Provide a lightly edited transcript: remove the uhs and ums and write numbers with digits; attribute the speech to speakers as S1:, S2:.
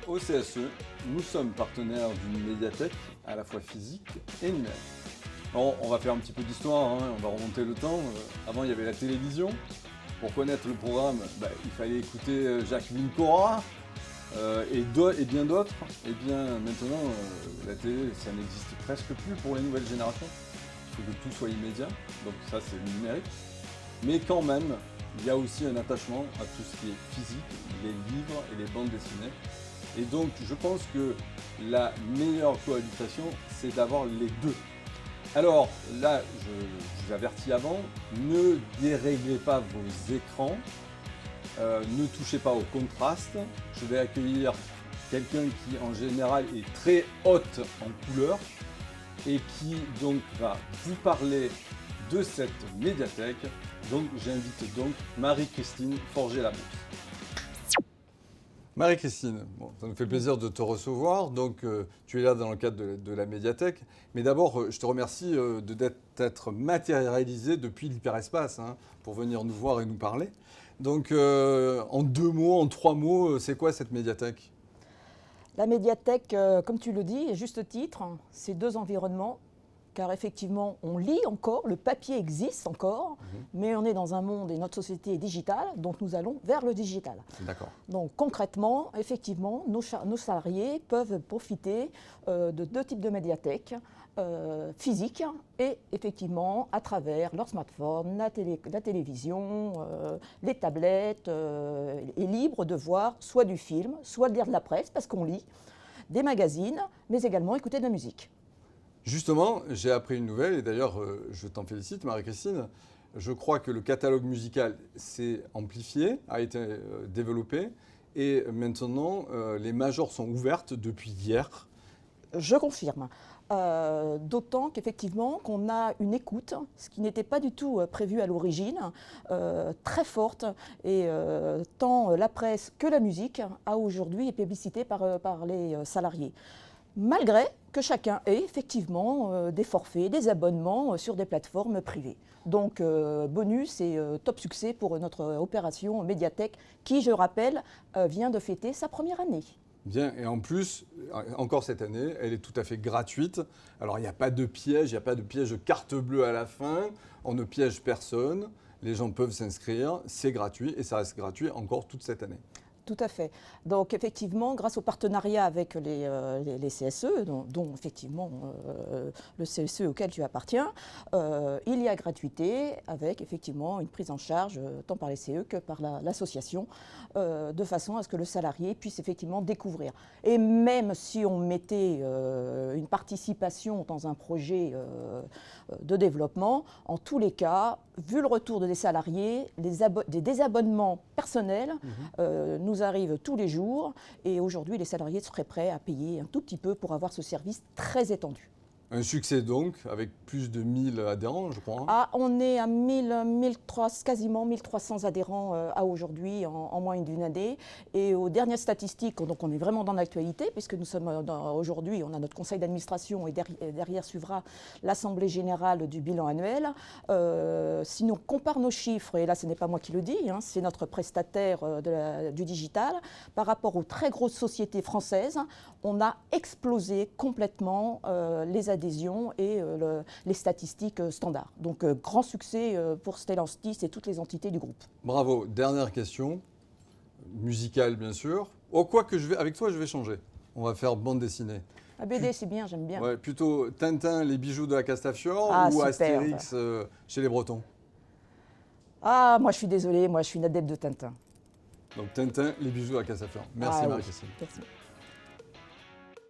S1: au CSE, nous sommes partenaires d'une médiathèque à la fois physique et numérique. Alors, on va faire un petit peu d'histoire, hein, on va remonter le temps. Avant, il y avait la télévision. Pour connaître le programme, il fallait écouter Jacqueline Cora et bien d'autres. Et bien maintenant, la télé, ça n'existe presque plus pour les nouvelles générations. Il faut que tout soit immédiat, donc ça c'est le numérique. Mais quand même, il y a aussi un attachement à tout ce qui est physique, les livres et les bandes dessinées. Et donc je pense que la meilleure cohabitation, c'est d'avoir les deux. Alors là, je vous avertis avant, ne déréglez pas vos écrans, ne touchez pas au contraste. Je vais accueillir quelqu'un qui en général est très haute en couleur et qui donc va vous parler de cette médiathèque. Donc j'invite donc Marie-Christine Forger-Labrousse. Marie-Christine, bon, ça nous fait plaisir de te recevoir. Donc, tu es là dans le cadre de la médiathèque. Mais d'abord, je te remercie d'être matérialisée depuis l'hyperespace pour venir nous voir et nous parler. Donc, en 2 mots, en 3 mots, c'est quoi cette médiathèque ?
S2: La médiathèque, comme tu le dis, à juste titre, c'est 2 environnements. Car effectivement, on lit encore, le papier existe encore, mais on est dans un monde et notre société est digitale, donc nous allons vers le digital.
S1: D'accord.
S2: Donc concrètement, effectivement, nos salariés peuvent profiter de 2 types de médiathèques, physiques et effectivement à travers leur smartphone, la télévision, les tablettes, et libres de voir soit du film, soit de lire de la presse, parce qu'on lit, des magazines, mais également écouter de la musique.
S1: Justement, j'ai appris une nouvelle, et d'ailleurs, je t'en félicite, Marie-Christine. Je crois que le catalogue musical s'est amplifié, a été développé, et maintenant, les majors sont ouvertes depuis hier.
S2: Je confirme. D'autant qu'effectivement, qu'on a une écoute, ce qui n'était pas du tout prévu à l'origine, très forte, et tant la presse que la musique a aujourd'hui été publicité par les salariés. Malgré que chacun ait effectivement des forfaits, des abonnements sur des plateformes privées. Donc bonus et top succès pour notre opération médiathèque qui, je rappelle, vient de fêter sa première année.
S1: Bien, et en plus, encore cette année, elle est tout à fait gratuite. Alors il n'y a pas de piège, il n'y a pas de piège de carte bleue à la fin, on ne piège personne, les gens peuvent s'inscrire, c'est gratuit et ça reste gratuit encore toute cette année.
S2: Tout à fait. Donc effectivement, grâce au partenariat avec les CSE, dont effectivement le CSE auquel tu appartiens, il y a gratuité avec effectivement une prise en charge tant par les CE que par l'association, de façon à ce que le salarié puisse effectivement découvrir. Et même si on mettait une participation dans un projet de développement, en tous les cas, vu le retour des salariés, des désabonnements personnels nous arrivent tous les jours et aujourd'hui les salariés seraient prêts à payer un tout petit peu pour avoir ce service très étendu.
S1: Un succès donc, avec plus de 1000 adhérents, je crois.
S2: Ah, on est à 1300, quasiment 1300 adhérents à aujourd'hui, en moins d'une année. Et aux dernières statistiques, donc on est vraiment dans l'actualité, puisque nous sommes aujourd'hui, on a notre conseil d'administration et derrière suivra l'assemblée générale du bilan annuel. Si nous comparons nos chiffres, et là ce n'est pas moi qui le dis, c'est notre prestataire du digital, par rapport aux très grosses sociétés françaises, on a explosé complètement les adhésions et les statistiques standards. Donc grand succès pour Stellantis et toutes les entités du groupe.
S1: Bravo. Dernière question, musicale bien sûr. Oh, quoi que avec toi je vais changer. On va faire bande dessinée.
S2: La BD c'est bien, j'aime bien.
S1: Ouais, plutôt Tintin, les bijoux de la Castafiore ou
S2: superbe.
S1: Astérix chez les Bretons.
S2: Ah, moi je suis désolée, moi je suis une adepte de Tintin.
S1: Donc Tintin, les bijoux de la Castafiore. Merci Marie-Christine.
S2: Merci.